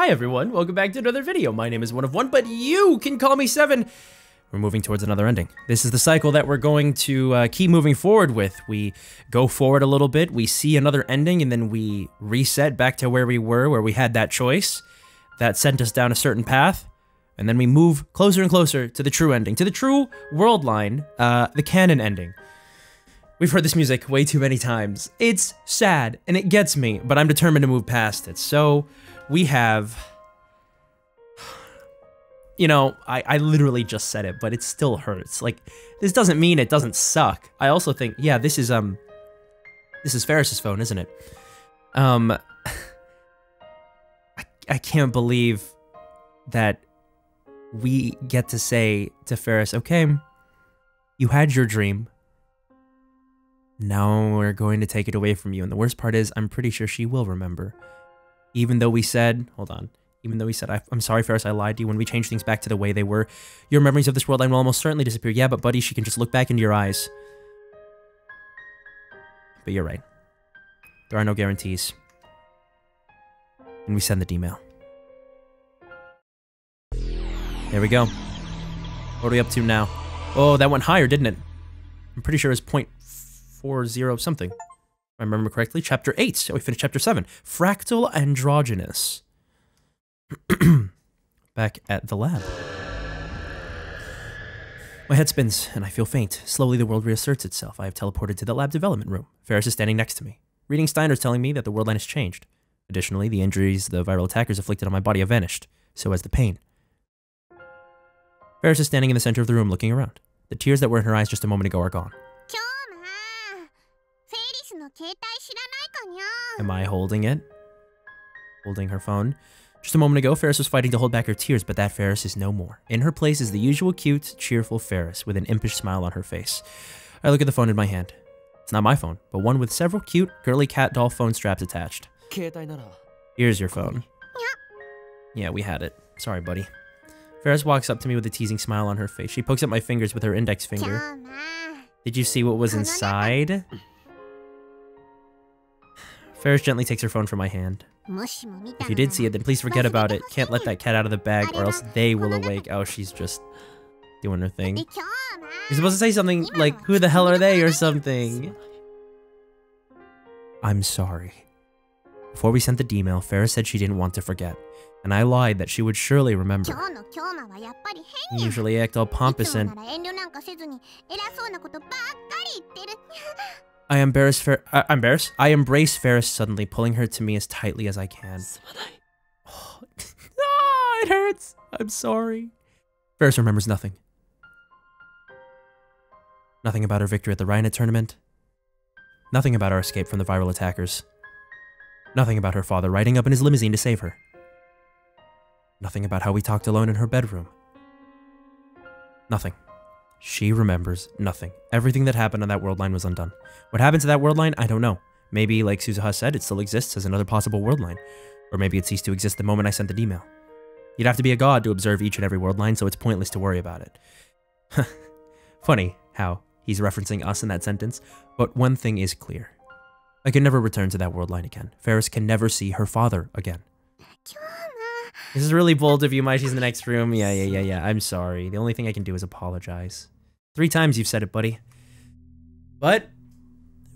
Hi everyone, welcome back to another video. My name is One of One, but you can call me Seven. We're moving towards another ending. This is the cycle that we're going to keep moving forward with. We go forward a little bit, we see another ending, and then we reset back to where we were, where we had that choice that sent us down a certain path, and then we move closer and closer to the true ending, to the true world line, the canon ending. We've heard this music way too many times. It's sad, and it gets me, but I'm determined to move past it. So, we have... You know, I literally just said it, but it still hurts. Like, this doesn't mean it doesn't suck. I also think, yeah, this is Ferris's phone, isn't it? I can't believe that we get to say to Ferris, okay, you had your dream. Now we're going to take it away from you. And the worst part is, I'm pretty sure she will remember. Even though we said, hold on. Even though we said, I'm sorry, Ferris, I lied to you. When we changed things back to the way they were, your memories of this world line will almost certainly disappear. Yeah, but buddy, she can just look back into your eyes. But you're right. There are no guarantees. And we send the email. There we go. What are we up to now? Oh, that went higher, didn't it? I'm pretty sure it's 0.40 something. If I remember correctly. Chapter 8. So we finished Chapter 7. Fractal Androgynous. Back at the lab. My head spins, and I feel faint. Slowly, the world reasserts itself. I have teleported to the lab development room. Ferris is standing next to me. Reading Steiner is telling me that the world line has changed. Additionally, the injuries the viral attackers inflicted on my body have vanished. So has the pain. Ferris is standing in the center of the room, looking around. The tears that were in her eyes just a moment ago are gone. Am I holding it? Holding her phone? Just a moment ago, Ferris was fighting to hold back her tears, but that Ferris is no more. In her place is the usual cute, cheerful Ferris, with an impish smile on her face. I look at the phone in my hand. It's not my phone, but one with several cute, girly cat doll phone straps attached. Here's your phone. Yeah, we had it. Sorry, buddy. Ferris walks up to me with a teasing smile on her face. She pokes at my fingers with her index finger. Did you see what was inside? Ferris gently takes her phone from my hand. If you did see it, then please forget about it. Can't let that cat out of the bag or else they will awake. Oh, she's just doing her thing. You're supposed to say something like, who the hell are they or something. I'm sorry. Before we sent the email, Ferris said she didn't want to forget. And I lied that she would surely remember. You usually act all pompous and... I embrace Ferris suddenly, pulling her to me as tightly as I can. Oh, it hurts. I'm sorry. Ferris remembers nothing. Nothing about her victory at the Rhino tournament. Nothing about our escape from the viral attackers. Nothing about her father riding up in his limousine to save her. Nothing about how we talked alone in her bedroom. Nothing. She remembers nothing. Everything that happened on that world line was undone. What happened to that world line, I don't know. Maybe, like Suzuha said, it still exists as another possible world line. Or maybe it ceased to exist the moment I sent the email. You'd have to be a god to observe each and every world line, so it's pointless to worry about it. Funny how he's referencing us in that sentence, but one thing is clear. I can never return to that world line again. Ferris can never see her father again. This is really bold of you, Mai. She's in the next room. Yeah. I'm sorry. The only thing I can do is apologize. 3 times you've said it, buddy. But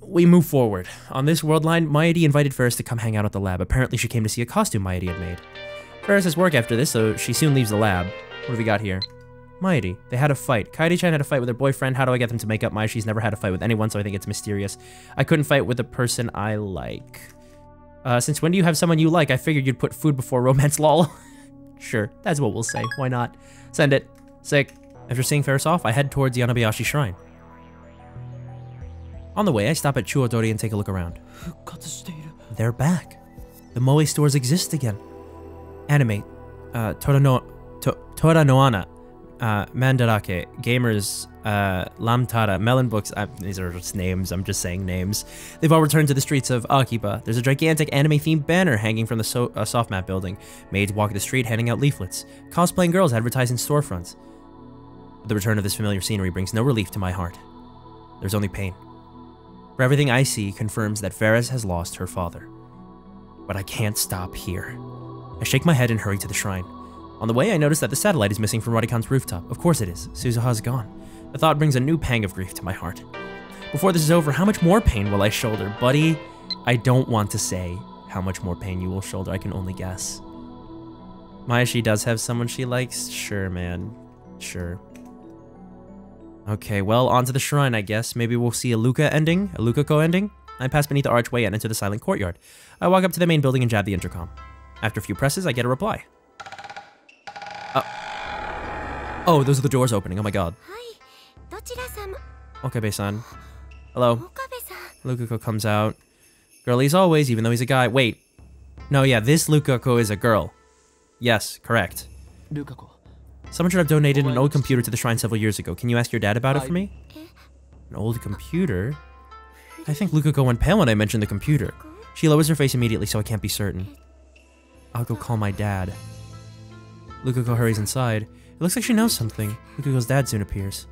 we move forward. On this world line, Maedi invited Ferris to come hang out at the lab. Apparently, she came to see a costume Maedi had made. Ferris has work after this, so she soon leaves the lab. What have we got here? Maedi. They had a fight. Kairi-chan had a fight with her boyfriend. How do I get them to make up? Mai, she's never had a fight with anyone, so I think it's mysterious. I couldn't fight with the person I like. Since when do you have someone you like? I figured you'd put food before romance, lol. Sure, that's what we'll say. Why not? Send it. Sick. After seeing Ferris off, I head towards Yanabayashi Shrine. On the way, I stop at Chuodori and take a look around. They're back. The Moe stores exist again. Anime, Tora no Ana, Mandarake, Gamers, Lamtara, Melon Books, these are just names, I'm just saying names. They've all returned to the streets of Akiba. There's a gigantic anime-themed banner hanging from the softmat building. Maids walk the street handing out leaflets. Cosplaying girls advertise in storefronts. But the return of this familiar scenery brings no relief to my heart. There's only pain. For everything I see confirms that Ferris has lost her father. But I can't stop here. I shake my head and hurry to the shrine. On the way, I notice that the satellite is missing from Radikon's rooftop. Of course it is. Suzuha's gone. The thought brings a new pang of grief to my heart. Before this is over, how much more pain will I shoulder? Buddy, I don't want to say how much more pain you will shoulder. I can only guess. Maya, she does have someone she likes? Sure, man. Sure. Okay, well, on to the shrine, I guess. Maybe we'll see a Lukako ending? I pass beneath the archway and enter the silent courtyard. I walk up to the main building and jab the intercom. After a few presses, I get a reply. Oh, those are the doors opening. Oh my god. Okabe-san. Hello. Lukako comes out. Girly as always, even though he's a guy. Wait. No, yeah, this Lukako is a girl. Yes, correct. Lukako. Someone should have donated an old computer to the shrine several years ago. Can you ask your dad about it for me? An old computer? I think Lukako went pale when I mentioned the computer. She lowers her face immediately, so I can't be certain. I'll go call my dad. Lukako hurries inside. It looks like she knows something. Lukako's dad soon appears.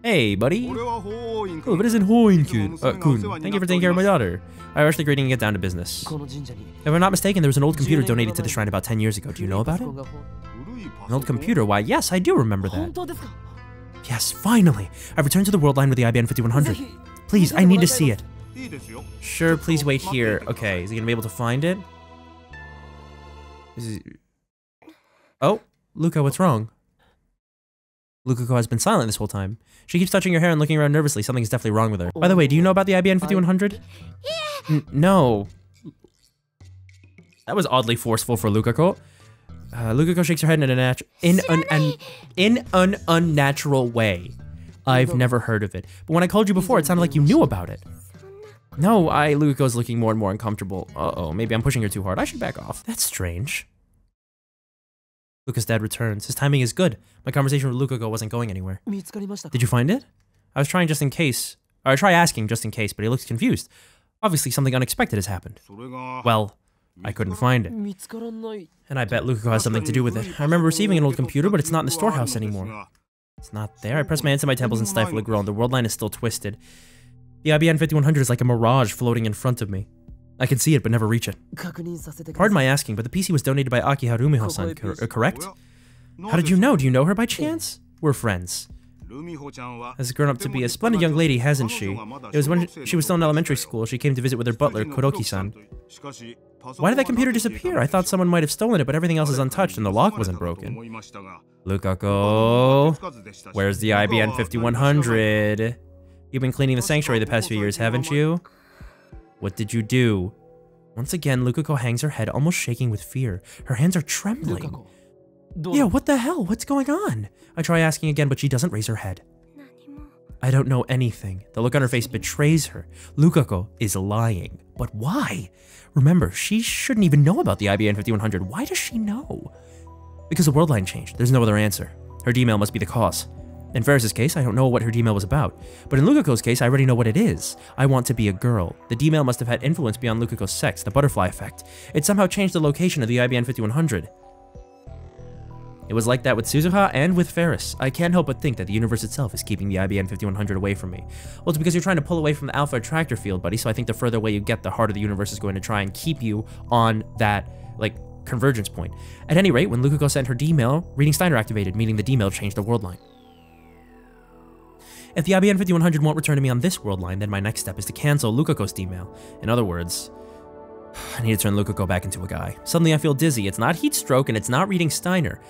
Hey, buddy. Oh, but isn't Kun. Thank you for taking care of my daughter. I rush the greeting and get down to business. If I'm not mistaken, there was an old computer donated to the shrine about 10 years ago. Do you know about it? An old computer? Why, yes, I do remember that. Yes, finally! I've returned to the world line with the IBM 5100. Please, I need to see it. Sure, please wait here. Okay, is he gonna be able to find it? Oh, Luka, what's wrong? Lukako has been silent this whole time. She keeps touching her hair and looking around nervously. Something is definitely wrong with her. By the way, do you know about the IBM 5100? No. That was oddly forceful for Lukako. Lukako shakes her head in an unnatural way. I've never heard of it. But when I called you before, it sounded like you knew about it. No, Lukako's looking more and more uncomfortable. Uh-oh, maybe I'm pushing her too hard. I should back off. That's strange. Luka's dad returns. His timing is good. My conversation with Lukako wasn't going anywhere. Did you find it? I was trying just in case. Or I try asking just in case, but he looks confused. Obviously, something unexpected has happened. Well, I couldn't find it. And I bet Lukako has something to do with it. I remember receiving an old computer, but it's not in the storehouse anymore. It's not there. I press my hands to my temples and stifle a groan. The world line is still twisted. The IBM 5100 is like a mirage floating in front of me. I can see it, but never reach it. Pardon my asking, but the PC was donated by Aki Harumiho-san, correct? How did you know? Do you know her by chance? We're friends. Has grown up to be a splendid young lady, hasn't she? It was when she was still in elementary school. She came to visit with her butler, Kuroki-san. Why did that computer disappear? I thought someone might have stolen it, but everything else is untouched and the lock wasn't broken. Lukako, where's the IBM 5100? You've been cleaning the sanctuary the past few years, haven't you? What did you do? Once again, Lukako hangs her head, almost shaking with fear. Her hands are trembling. Yeah, what the hell? What's going on? I try asking again, but she doesn't raise her head. I don't know anything. The look on her face betrays her. Lukako is lying. But why? Remember, she shouldn't even know about the IBM 5100. Why does she know? Because the world line changed. There's no other answer. Her Dmail must be the cause. In Ferris's case, I don't know what her Dmail was about. But in Lukako's case, I already know what it is. I want to be a girl. The Dmail must have had influence beyond Lukako's sex, the butterfly effect. It somehow changed the location of the IBM 5100. It was like that with Suzuha and with Ferris. I can't help but think that the universe itself is keeping the IBM 5100 away from me. Well, it's because you're trying to pull away from the alpha attractor field, buddy, so I think the further away you get, the harder the universe is going to try and keep you on that, convergence point. At any rate, when Lukako sent her Dmail, reading Steiner activated, meaning the Dmail changed the world line. If the IBM 5100 won't return to me on this world line, then my next step is to cancel Lukako's Dmail. In other words, I need to turn Lukako back into a guy. Suddenly I feel dizzy. It's not heat stroke and it's not reading Steiner.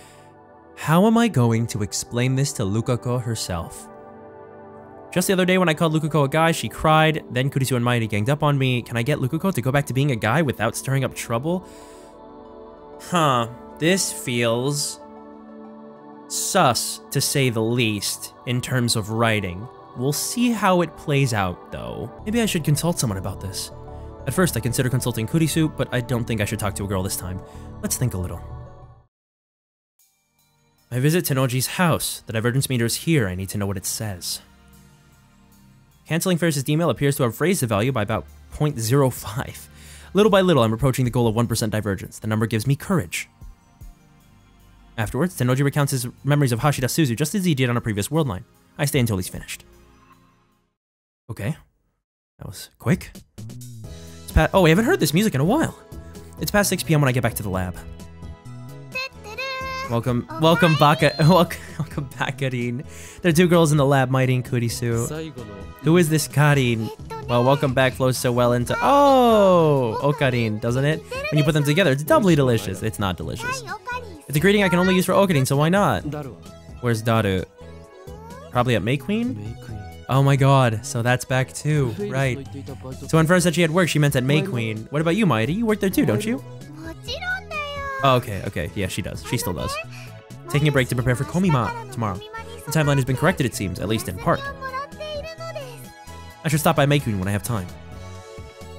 How am I going to explain this to Lukako herself? Just the other day when I called Lukako a guy, she cried, then Kurisu and Mairi ganged up on me. Can I get Lukako to go back to being a guy without stirring up trouble? This feels sus, to say the least, in terms of writing. We'll see how it plays out, though. Maybe I should consult someone about this. At first, I consider consulting Kurisu, but I don't think I should talk to a girl this time. Let's think a little. I visit Tennoji's house. The divergence meter is here. I need to know what it says. Canceling Ferris's email appears to have raised the value by about 0.05. Little by little, I'm approaching the goal of 1% divergence. The number gives me courage. Afterwards, Tennoji recounts his memories of Hashida Suzu just as he did on a previous world line. I stay until he's finished. Okay. That was quick. Oh, we haven't heard this music in a while. It's past 6 p.m. when I get back to the lab. Welcome back, welcome back, Karin. There are two girls in the lab, Mighty and Kurisu. Who is this Karin? Well, welcome back flows so well into Karin, doesn't it? When you put them together, it's doubly delicious. It's not delicious. It's a greeting I can only use for Okarin, so why not? Where's Daru? Probably at May Queen? Oh my god, so that's back too, right. So when first said she had work, she meant at May Queen. What about you, Mighty? You work there too, don't you? Oh, okay, yeah, she does. She still does. Taking a break to prepare for Komima tomorrow. The timeline has been corrected, it seems, at least in part. I should stop by May Queen when I have time.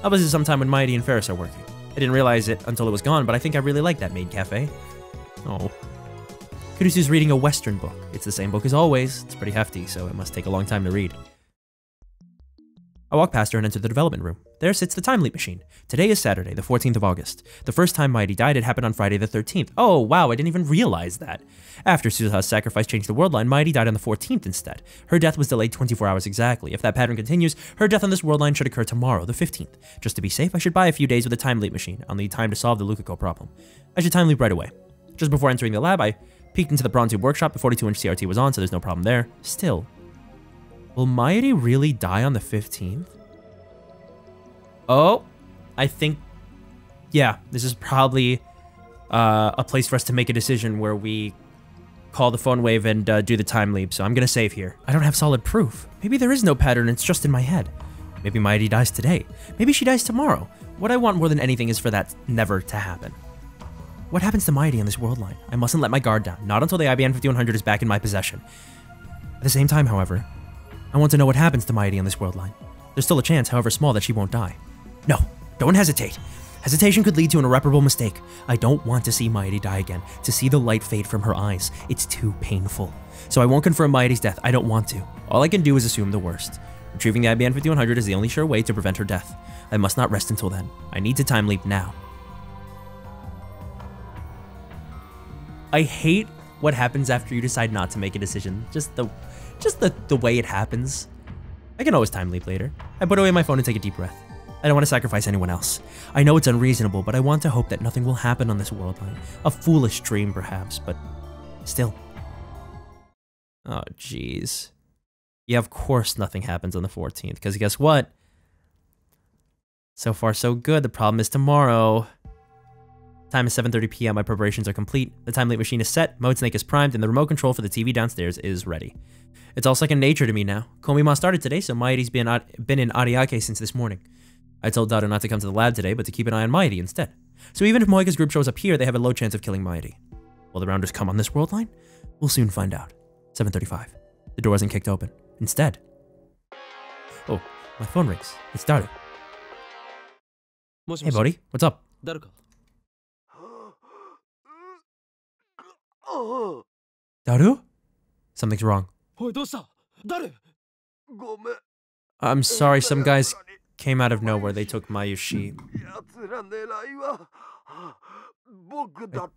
I'll visit sometime when Mighty and Ferris are working. I didn't realize it until it was gone, but I think I really like that maid cafe. Oh. Kurisu's reading a Western book. It's the same book as always. It's pretty hefty, so it must take a long time to read. I walk past her and enter the development room. There sits the time leap machine. Today is Saturday, the 14th of August. The first time Mighty died, it happened on Friday the 13th. Oh, wow, I didn't even realize that. After Suzuha's sacrifice changed the world line, Mighty died on the 14th instead. Her death was delayed 24 hours exactly. If that pattern continues, her death on this world line should occur tomorrow, the 15th. Just to be safe, I should buy a few days with a time leap machine. I'll need time to solve the Lukako problem. I should time leap right away. Just before entering the lab, I peeked into the Prawn Tube workshop. The 42-inch CRT was on, so there's no problem there. Still, will Mighty really die on the 15th? Oh, I think, yeah, this is probably a place for us to make a decision where we call the phone wave and do the time leap, so I'm gonna save here. I don't have solid proof. Maybe there is no pattern, it's just in my head. Maybe Mighty dies today. Maybe she dies tomorrow. What I want more than anything is for that never to happen. What happens to Mighty on this world line? I mustn't let my guard down, not until the IBN 5100 is back in my possession. At the same time, however, I want to know what happens to Mighty on this world line. There's still a chance, however small, that she won't die. No, don't hesitate. Hesitation could lead to an irreparable mistake. I don't want to see Mighty die again, to see the light fade from her eyes. It's too painful. So I won't confirm Mighty's death, I don't want to. All I can do is assume the worst. Retrieving the IBN 5100 is the only sure way to prevent her death. I must not rest until then. I need to time leap now. I hate what happens after you decide not to make a decision. Just the way it happens. I can always time leap later. I put away my phone and take a deep breath. I don't want to sacrifice anyone else. I know it's unreasonable, but I want to hope that nothing will happen on this world line. A foolish dream, perhaps, but still. Oh, jeez. Yeah, of course nothing happens on the 14th, because guess what? So far, so good. The problem is tomorrow. Time is 7:30 p.m. My preparations are complete. The time leap machine is set, Mode Snake is primed, and the remote control for the TV downstairs is ready. It's all second nature to me now. Komima started today, so Mighty's been in Ariake since this morning. I told Daru not to come to the lab today, but to keep an eye on Mighty instead. So even if Moika's group shows up here, they have a low chance of killing Mighty. Will the rounders come on this world line? We'll soon find out. 7:35. The door isn't kicked open. Instead. Oh, my phone rings. It's Daru. Hey, buddy. What's up? Daru? Something's wrong. I'm sorry, some guys came out of nowhere. They took Mayushi.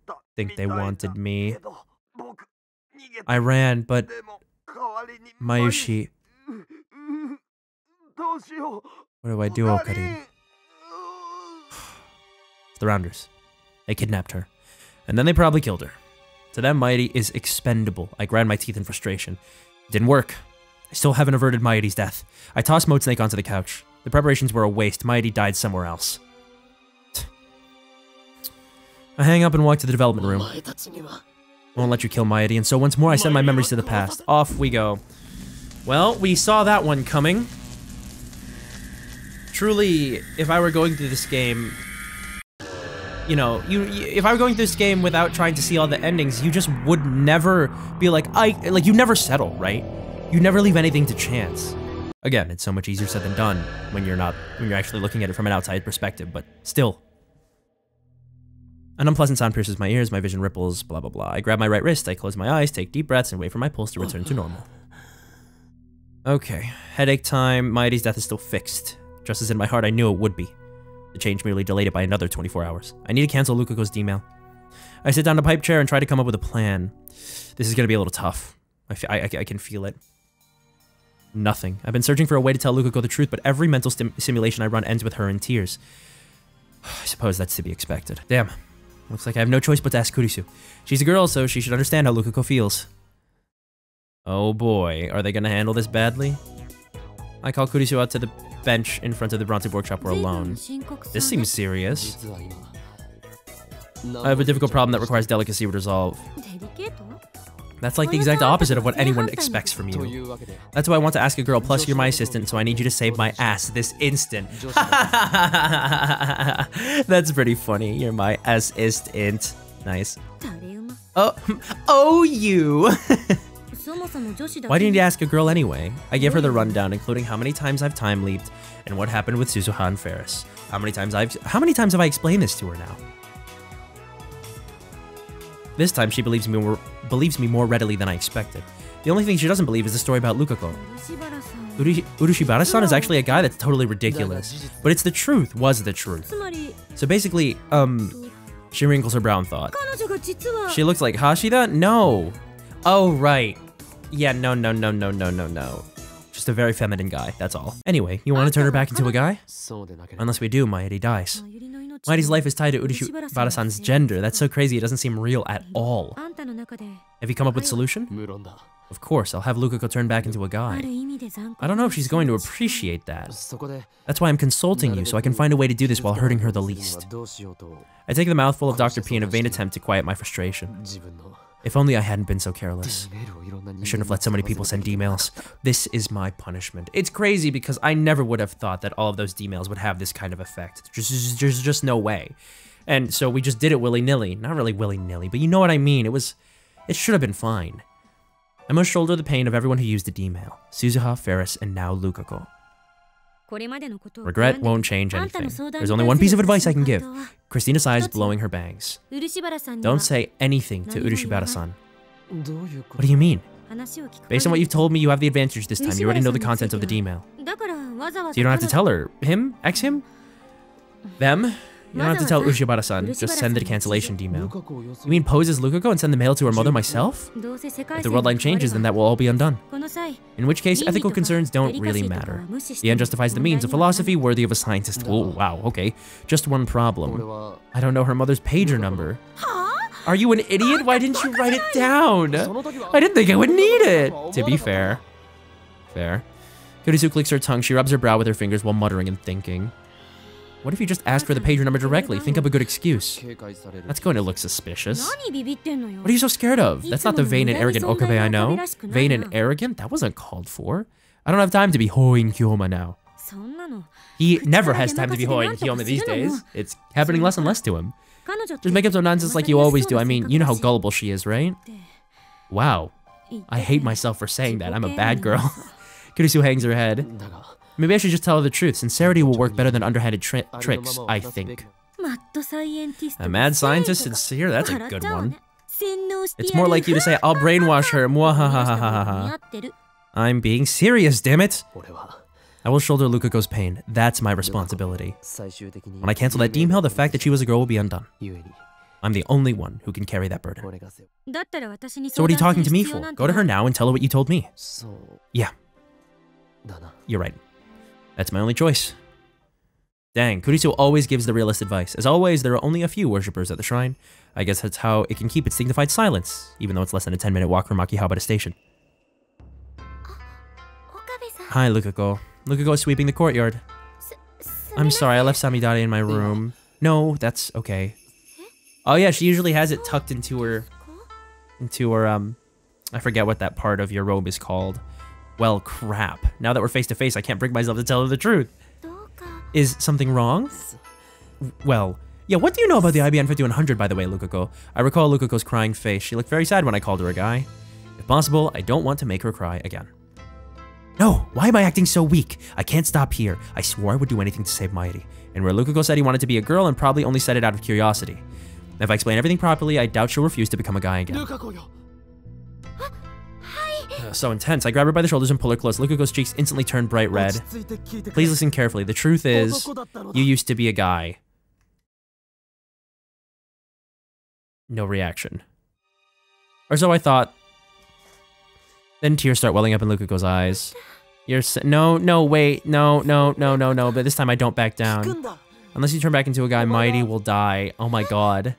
I think they wanted me. I ran, but Mayushi... What do I do, Okarin? The rounders. They kidnapped her. And then they probably killed her. To them, Mighty is expendable. I grind my teeth in frustration. It didn't work. I still haven't averted Mighty's death. I tossed Mode Snake onto the couch. The preparations were a waste. Mighty died somewhere else. I hang up and walk to the development room. Won't let you kill Mighty, and so once more I send my memories to the past. Off we go. Well, we saw that one coming. Truly, if I were going through this game... You know, if I were going through this game without trying to see all the endings, you just would never be like, you never settle, right? You never leave anything to chance. Again, it's so much easier said than done when you're actually looking at it from an outside perspective, but still. An unpleasant sound pierces my ears, my vision ripples, blah blah blah. I grab my right wrist, I close my eyes, take deep breaths, and wait for my pulse to return to normal. Okay, headache time. Mighty's death is still fixed. Just as in my heart I knew it would be. The change merely delayed it by another 24 hours. I need to cancel Lukako's D-mail. I sit down in a pipe chair and try to come up with a plan. This is going to be a little tough. I can feel it. Nothing. I've been searching for a way to tell Lukako the truth, but every mental simulation I run ends with her in tears. I suppose that's to be expected. Damn. Looks like I have no choice but to ask Kurisu. She's a girl, so she should understand how Lukako feels. Oh boy, are they gonna handle this badly? I call Kurisu out to the bench in front of the Bronze Workshop. We're alone. This seems serious. I have a difficult problem that requires delicacy to resolve. That's like the exact opposite of what anyone expects from you. That's why I want to ask a girl, plus you're my assistant, so I need you to save my ass this instant. That's pretty funny. You're my assistant. Nice. Oh, you! Why do you need to ask a girl anyway? I give her the rundown, including how many times I've time leaped, and what happened with Suzuha and Ferris. How many times have I explained this to her now? This time she believes me more readily than I expected. The only thing she doesn't believe is the story about Lukako. Urushibara-san is actually a guy that's totally ridiculous, but it's the truth, was the truth. So basically, she wrinkles her brow in thought. She looks like Hashida? No. Oh, right. Yeah, no. Just a very feminine guy, that's all. Anyway, you want to turn her back into a guy? Unless we do, Maedi dies. Maedi's life is tied to Urushibara-san's gender. That's so crazy, it doesn't seem real at all. Have you come up with a solution? Of course, I'll have Lukako turn back into a guy. I don't know if she's going to appreciate that. That's why I'm consulting you, so I can find a way to do this while hurting her the least. I take the mouthful of Dr. P in a vain attempt to quiet my frustration. If only I hadn't been so careless. I shouldn't have let so many people send emails. This is my punishment. It's crazy because I never would have thought that all of those emails would have this kind of effect. There's just no way. And so we just did it willy-nilly. Not really willy-nilly, but you know what I mean. It should have been fine. I must shoulder the pain of everyone who used the email. Suzuha, Ferris, and now Lukako. Regret won't change anything. There's only one piece of advice I can give. Christina sighs, blowing her bangs. Don't say anything to Urushibara-san. What do you mean? Based on what you've told me, you have the advantage this time. You already know the contents of the email. So you don't have to tell her. Him? Ex-him? Them? You don't have to tell Urushibara-san. Just send the cancellation email. You mean pose as Lukako and send the mail to her mother myself? If the world line changes, then that will all be undone. In which case, ethical concerns don't really matter. The end justifies the means, a philosophy worthy of a scientist. Oh, wow, okay. Just one problem. I don't know her mother's pager number. Are you an idiot? Why didn't you write it down? I didn't think I would need it. To be fair. Fair. Kurisu clicks her tongue. She rubs her brow with her fingers while muttering and thinking. What if you just ask for the pager number directly? Think up a good excuse. That's going to look suspicious. What are you so scared of? That's not the vain and arrogant Okabe I know. Vain and arrogant? That wasn't called for. I don't have time to be hoin Kyoma now. He never has time to be hoin Kyoma these days. It's happening less and less to him. Just make up some nonsense like you always do. I mean, you know how gullible she is, right? Wow. I hate myself for saying that. I'm a bad girl. Kurisu hangs her head. Maybe I should just tell her the truth. Sincerity will work better than underhanded tricks, I think. A mad scientist sincere? That's a good one. It's more like you to say, I'll brainwash her. Mwahahahaha. I'm being serious, damn it. I will shoulder Lukako's pain. That's my responsibility. When I cancel that email, the fact that she was a girl will be undone. I'm the only one who can carry that burden. So what are you talking to me for? Go to her now and tell her what you told me. Yeah. You're right. That's my only choice. Dang, Kurisu always gives the realist advice. As always, there are only a few worshippers at the shrine. I guess that's how it can keep its dignified silence, even though it's less than a 10-minute walk from Akihabara Station. Hi, Lukako. Lukako is sweeping the courtyard. I'm sorry, I left Samidare in my room. No, that's okay. Oh yeah, she usually has it tucked into her, I forget what that part of your robe is called. Well, crap. Now that we're face to face, I can't bring myself to tell her the truth. Is something wrong? Well, yeah, what do you know about the IBN 5100, by the way, Lukako? I recall Lukako's crying face. She looked very sad when I called her a guy. If possible, I don't want to make her cry again. No, why am I acting so weak? I can't stop here. I swore I would do anything to save Maeri. And where Lukako said he wanted to be a girl and probably only said it out of curiosity. If I explain everything properly, I doubt she'll refuse to become a guy again. So intense. I grab her by the shoulders and pull her close. Lukako's cheeks instantly turn bright red. Please listen carefully. The truth is, you used to be a guy. No reaction. Or so I thought. Then tears start welling up in Lukako's eyes. No, wait. No. But this time I don't back down. Unless you turn back into a guy, Maeri will die. Oh my god.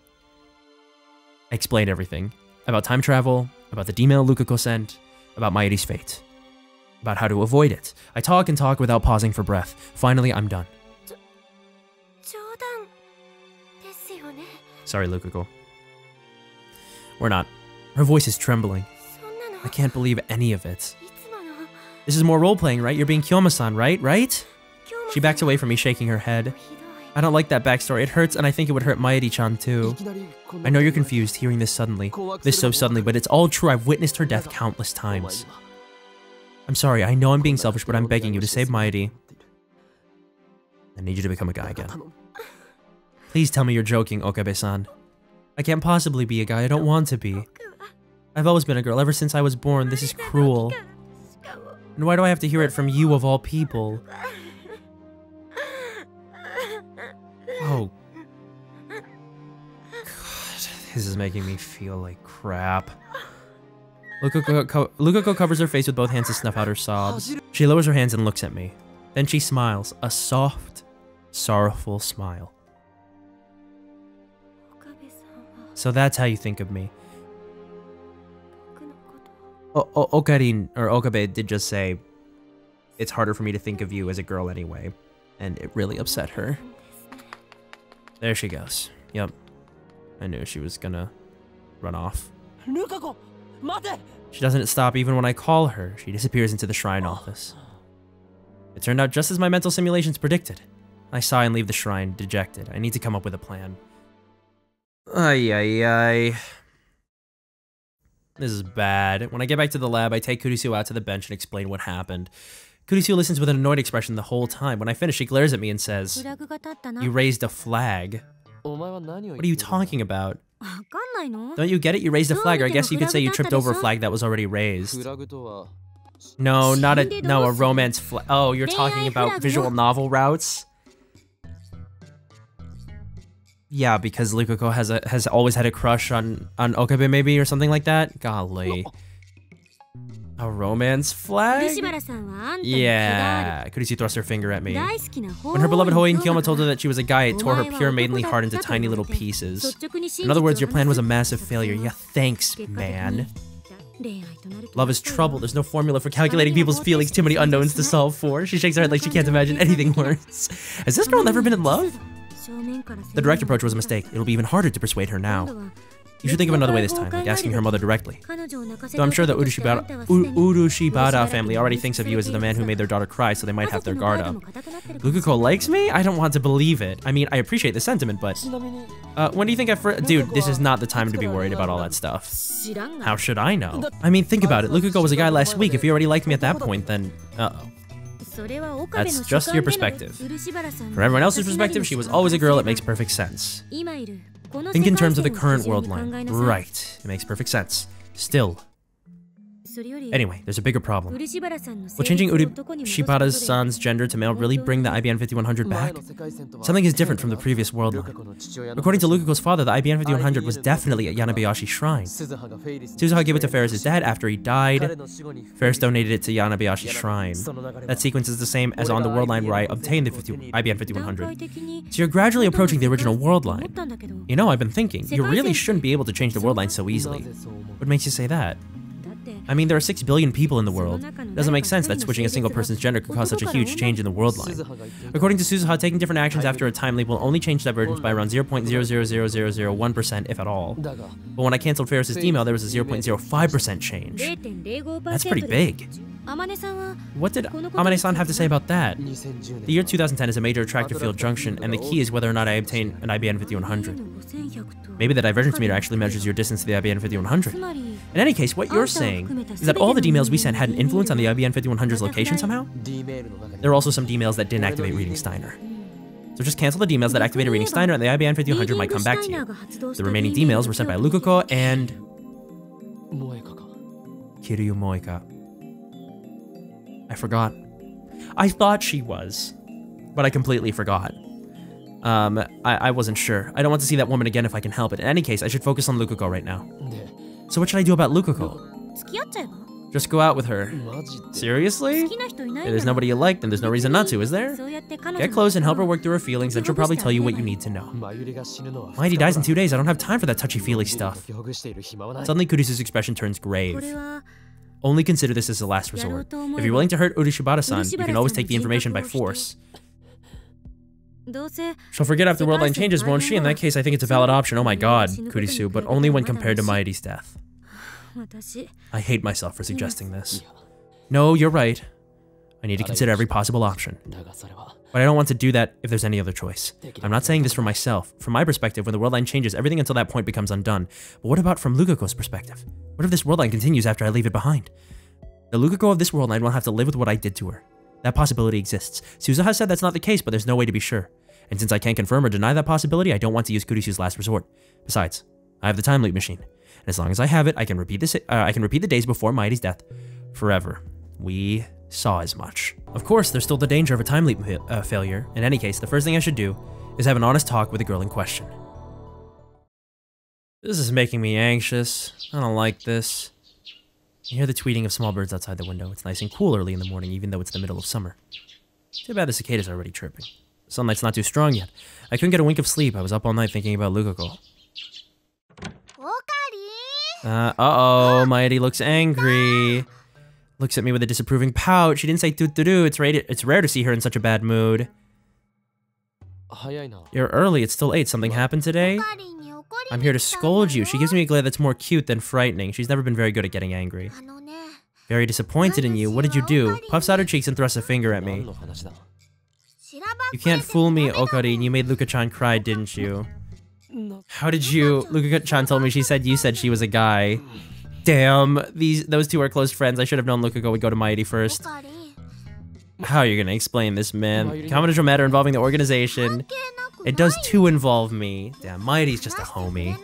I explained everything. About time travel, about the D-mail Lukako sent, about Mairi's fate. About how to avoid it. I talk and talk without pausing for breath. Finally, I'm done. Sorry, Lukako. We're not. Her voice is trembling. I can't believe any of it. This is more role-playing, right? You're being Kyoma-san, right? Right? She backs away from me, shaking her head. I don't like that backstory. It hurts, and I think it would hurt Mairi-chan too. I know you're confused, hearing this suddenly. This so suddenly, but it's all true. I've witnessed her death countless times. I'm sorry, I know I'm being selfish, but I'm begging you to save Mairi. I need you to become a guy again. Please tell me you're joking, Okabe-san. I can't possibly be a guy. I don't want to be. I've always been a girl, ever since I was born. This is cruel. And why do I have to hear it from you of all people? Oh. God, this is making me feel like crap. Lukako covers her face with both hands to snuff out her sobs. She lowers her hands and looks at me. Then she smiles, a soft, sorrowful smile. So that's how you think of me. Okarin, or Okabe, did just say, it's harder for me to think of you as a girl anyway. And it really upset her. There she goes. Yep. I knew she was gonna run off. She doesn't stop even when I call her. She disappears into the shrine office. It turned out just as my mental simulations predicted. I sigh and leave the shrine, dejected. I need to come up with a plan. Ay, ay, ay. This is bad. When I get back to the lab, I take Kurisu out to the bench and explain what happened. Kurisu listens with an annoyed expression the whole time. When I finish, she glares at me and says, "You raised a flag." What are you talking about? Don't you get it? You raised a flag, or I guess you could say you tripped over a flag that was already raised. No, a romance flag. Oh, you're talking about visual novel routes? Yeah, because Lukako has always had a crush on Okabe maybe, or something like that? Golly. A romance flag? Yeah. Kurisu thrust her finger at me. When her beloved Hoin Kyoma told her that she was a guy, it tore her pure maidenly heart into tiny little pieces. In other words, your plan was a massive failure. Yeah, thanks, man. Love is trouble. There's no formula for calculating people's feelings. Too many unknowns to solve for. She shakes her head like she can't imagine anything worse. Has this girl never been in love? The direct approach was a mistake. It'll be even harder to persuade her now. You should think of another way this time, like asking her mother directly. Though I'm sure the Urushibara family already thinks of you as the man who made their daughter cry, so they might have their guard up. Lukako likes me? I don't want to believe it. I mean, I appreciate the sentiment, but... when do you think Dude, this is not the time to be worried about all that stuff. How should I know? I mean, think about it. Lukako was a guy last week. If you already liked me at that point, then... Uh-oh. That's just your perspective. From everyone else's perspective, she was always a girl. It makes perfect sense. Think in terms of the current world line. Right. It makes perfect sense. Still. Anyway, there's a bigger problem. Will changing Urushibara-san's gender to male really bring the IBN 5100 back? Something is different from the previous world line. According to Lukako's father, the IBN 5100 was definitely at Yanabayashi Shrine. Suzuha gave it to Ferris' dad after he died. Ferris donated it to Yanabayashi Shrine. That sequence is the same as on the world line where I obtained the IBN 5100. So you're gradually approaching the original world line. You know, I've been thinking, you really shouldn't be able to change the world line so easily. What makes you say that? I mean, there are 6 billion people in the world. It doesn't make sense that switching a single person's gender could cause such a huge change in the world line. According to Suzuha, taking different actions after a time leap will only change divergence by around 0.000001%, if at all. But when I cancelled Ferris' email, there was a 0.05% change. That's pretty big. What did Amane-san have to say about that? The year 2010 is a major attractor field junction, and the key is whether or not I obtain an IBN 5100. Maybe the divergence meter actually measures your distance to the IBN 5100. In any case, what you're saying is that all the D-mails we sent had an influence on the IBN 5100's location somehow? There are also some D-mails that didn't activate Reading Steiner. So just cancel the D-mails that activated Reading Steiner and the IBN 5100 might come back to you. The remaining D-mails were sent by Lukako and... Kiryu Moeka. I forgot. I thought she was, but I completely forgot. I wasn't sure. I don't want to see that woman again if I can help it. In any case, I should focus on Lukako right now. So what should I do about Lukako? Just go out with her. Seriously? If there's nobody you like, then there's no reason not to, is there? Get close and help her work through her feelings, and she'll probably tell you what you need to know. Mighty dies in 2 days. I don't have time for that touchy-feely stuff. Suddenly, Kurisu's expression turns grave. Only consider this as a last resort. If you're willing to hurt Urishibara-san, you can always take the information by force. She'll forget after Worldline changes, won't she? In that case, I think it's a valid option. Oh my god, Kurisu, but only when compared to Mighty's death. I hate myself for suggesting this. No, you're right. I need to consider every possible option. But I don't want to do that if there's any other choice. I'm not saying this for myself. From my perspective, when the Worldline changes, everything until that point becomes undone. But what about from Lukako's perspective? What if this Worldline continues after I leave it behind? The Lukako of this Worldline will have to live with what I did to her. That possibility exists. Suzuha said that's not the case, but there's no way to be sure. And since I can't confirm or deny that possibility, I don't want to use Kurisu's last resort. Besides, I have the time loop machine. And as long as I have it, I can repeat the days before Mighty's death forever. We saw as much. Of course, there's still the danger of a time leap failure. In any case, the first thing I should do is have an honest talk with the girl in question. This is making me anxious. I don't like this. You hear the tweeting of small birds outside the window. It's nice and cool early in the morning, even though it's the middle of summer. Too bad the cicadas are already chirping. The sunlight's not too strong yet. I couldn't get a wink of sleep. I was up all night thinking about Lukako. Uh-oh, Mighty looks angry. Looks at me with a disapproving pout. She didn't say doo-doo-doo. It's rare to see her in such a bad mood. You're early. It's still 8. Something happened today? I'm here to scold you. She gives me a glare that's more cute than frightening. She's never been very good at getting angry. Very disappointed in you. What did you do? Puffs out her cheeks and thrusts a finger at me. You can't fool me, Okarin. You made Luka-chan cry, didn't you? How did you? Luka-chan told me you said she was a guy. Damn, those two are close friends. I should have known Lukako would go to Mighty first. How are you gonna explain this, man? Comment matter involving the organization. It does too involve me. Damn, Mighty's just a homie.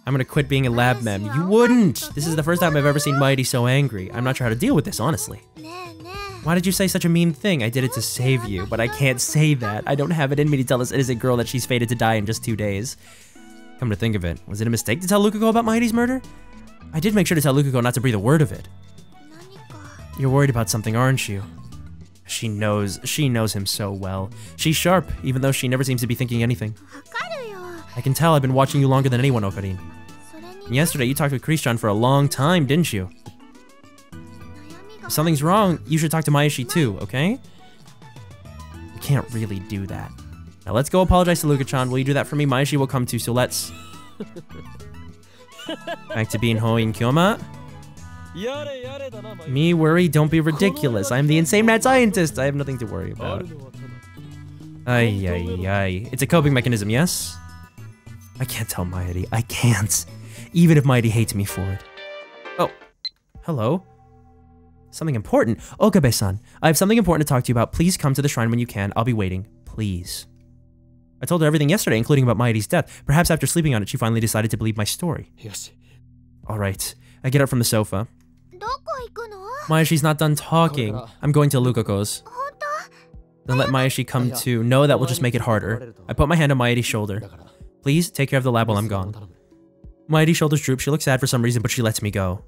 I'm gonna quit being a lab mem. You wouldn't! This is the first time I've ever seen Mighty so angry. I'm not sure how to deal with this, honestly. Why did you say such a mean thing? I did it to save you, but I can't say that. I don't have it in me to tell this innocent girl that she's fated to die in just 2 days. Come to think of it, was it a mistake to tell Lukako about Mighty's murder? I did make sure to tell Lukako not to breathe a word of it. You're worried about something, aren't you? She knows him so well. She's sharp, even though she never seems to be thinking anything. I can tell I've been watching you longer than anyone, Okarin. And yesterday you talked with Christian for a long time, didn't you? If something's wrong, you should talk to Mayashi too, okay? I can't really do that. Now let's go apologize to Luka-chan. Will you do that for me? Mayashi will come too, so let's... Back to being Hoi and Kyoma. Me worry? Don't be ridiculous. I'm the insane mad scientist. I have nothing to worry about. Ay, ay, ay. It's a coping mechanism, yes? I can't tell Mighty. I can't. Even if Mighty hates me for it. Oh. Hello. Something important. Okabe-san, I have something important to talk to you about. Please come to the shrine when you can. I'll be waiting. Please. I told her everything yesterday, including about Mighty's death. Perhaps after sleeping on it, she finally decided to believe my story. Yes. Alright. I get up from the sofa. Mayashi's not done talking. I'm going to Lukako's. Then let Mayashi come too. No, that will just make it harder. I put my hand on Mighty's shoulder. Please, take care of the lab while I'm gone. Mighty's shoulders droop. She looks sad for some reason, but she lets me go.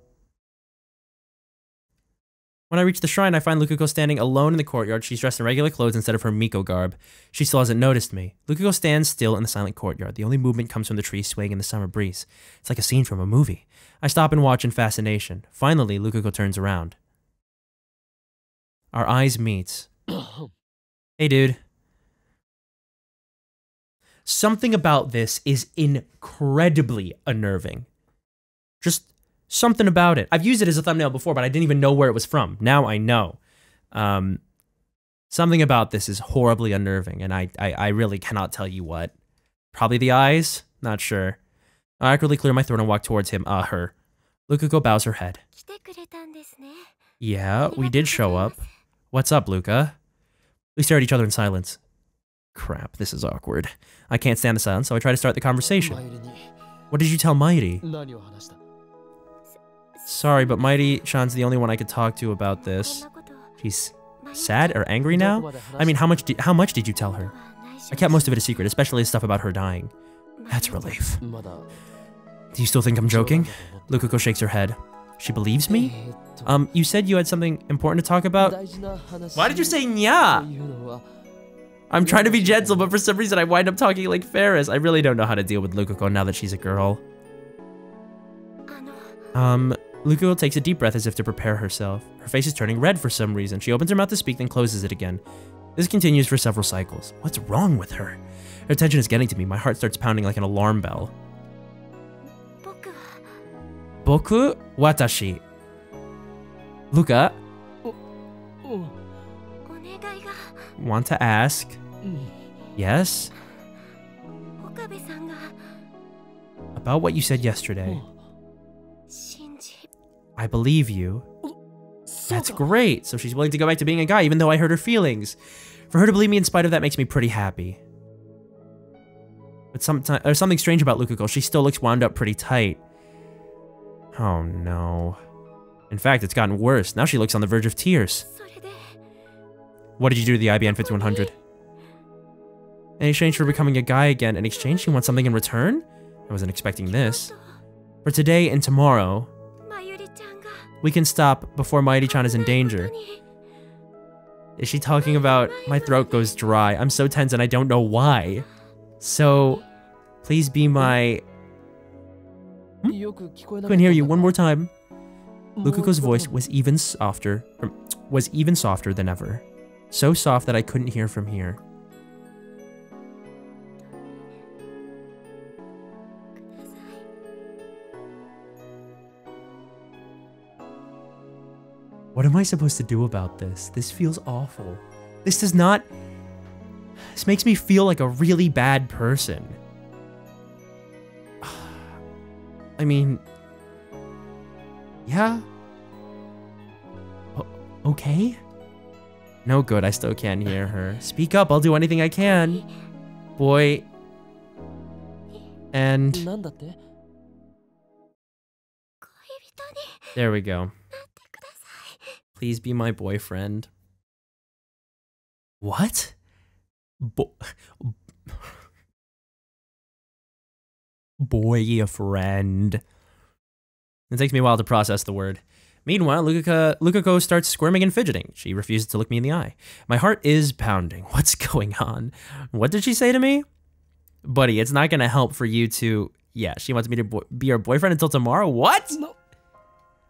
When I reach the shrine, I find Lukako standing alone in the courtyard. She's dressed in regular clothes instead of her Miko garb. She still hasn't noticed me. Lukako stands still in the silent courtyard. The only movement comes from the trees swaying in the summer breeze. It's like a scene from a movie. I stop and watch in fascination. Finally, Lukako turns around. Our eyes meet. Hey, dude. Something about this is incredibly unnerving. Just something about it. I've used it as a thumbnail before, but I didn't even know where it was from. Now I know. Something about this is horribly unnerving, and I really cannot tell you what. Probably the eyes? Not sure. I awkwardly clear my throat and walk towards him, her. Lukako bows her head. Yeah, we did show up. What's up, Luka? We stare at each other in silence. Crap, this is awkward. I can't stand the silence, so I try to start the conversation. What did you tell Mighty? Sorry, but Mighty-chan's the only one I could talk to about this. She's sad or angry now? I mean, how much did you tell her? I kept most of it a secret, especially the stuff about her dying. That's a relief. Do you still think I'm joking? Lukako shakes her head. She believes me? You said you had something important to talk about? Why did you say nya? I'm trying to be gentle, but for some reason I wind up talking like Ferris. I really don't know how to deal with Lukako now that she's a girl. Lukako takes a deep breath as if to prepare herself. Her face is turning red for some reason. She opens her mouth to speak, then closes it again. This continues for several cycles. What's wrong with her? Her tension is getting to me. My heart starts pounding like an alarm bell. Boku watashi. Luka? Want to ask? Yes? About what you said yesterday. I believe you. That's great. So she's willing to go back to being a guy even though I hurt her feelings. For her to believe me in spite of that makes me pretty happy. But there's something strange about Lukako. She still looks wound up pretty tight. Oh no. In fact, it's gotten worse. Now she looks on the verge of tears. What did you do to the IBN 5100? In exchange for becoming a guy again, in exchange she wants something in return? I wasn't expecting this. For today and tomorrow, we can stop before Mayuri-chan is in danger. Is she talking about my throat goes dry? I'm so tense and I don't know why. So, please be my... Couldn't hear you, one more time. Lukako's voice was even softer than ever. So soft that I couldn't hear from here. What am I supposed to do about this? This feels awful. This makes me feel like a really bad person. I mean, yeah. Okay? No good, I still can't hear her. Speak up, I'll do anything I can. Boy. And... There we go. Please be my boyfriend. What? Boyfriend. It takes me a while to process the word. Meanwhile, Lukako starts squirming and fidgeting. She refuses to look me in the eye. My heart is pounding. What's going on? What did she say to me? Buddy, it's not gonna help for you to... Yeah, she wants me to be her boyfriend until tomorrow? What? No.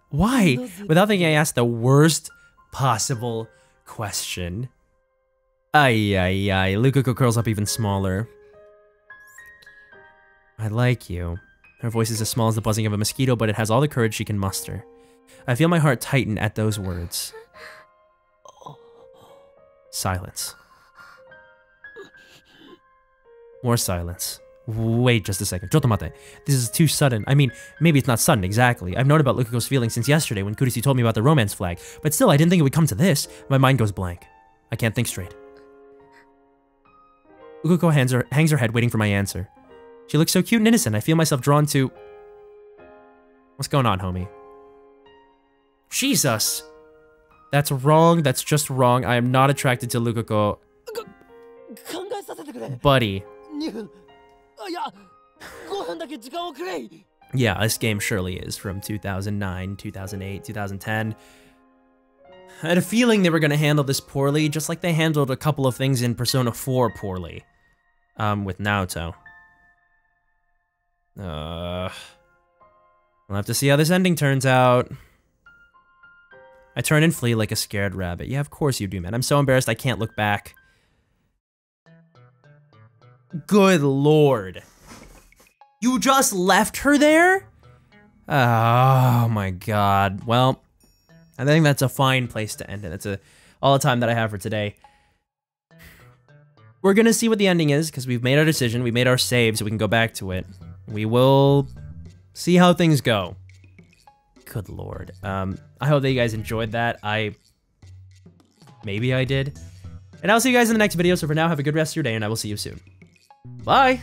Why? Without thinking, I asked the worst possible question. Ay. Lukako curls up even smaller. I like you. Her voice is as small as the buzzing of a mosquito, but it has all the courage she can muster. I feel my heart tighten at those words. Silence. More silence. Wait just a second. Chotomate. This is too sudden. I mean, maybe it's not sudden exactly. I've known about Lukako's feelings since yesterday when Kurisu told me about the romance flag. But still, I didn't think it would come to this. My mind goes blank. I can't think straight. Lukako hangs her head waiting for my answer. She looks so cute and innocent. I feel myself drawn to... What's going on, homie? Jesus! That's wrong. That's just wrong. I am not attracted to Lukako. Buddy. Yeah, this game surely is from 2009, 2008, 2010. I had a feeling they were going to handle this poorly, just like they handled a couple of things in Persona 4 poorly. With Naoto. We'll have to see how this ending turns out. I turn and flee like a scared rabbit. Yeah, of course you do, man. I'm so embarrassed I can't look back. Good lord. You just left her there? Oh my god. Well, I think that's a fine place to end it. That's all the time that I have for today. We're gonna see what the ending is, because we've made our decision, we made our save, so we can go back to it. We will see how things go. Good lord. I hope that you guys enjoyed that. Maybe I did. And I'll see you guys in the next video, so for now, have a good rest of your day, and I will see you soon. Bye!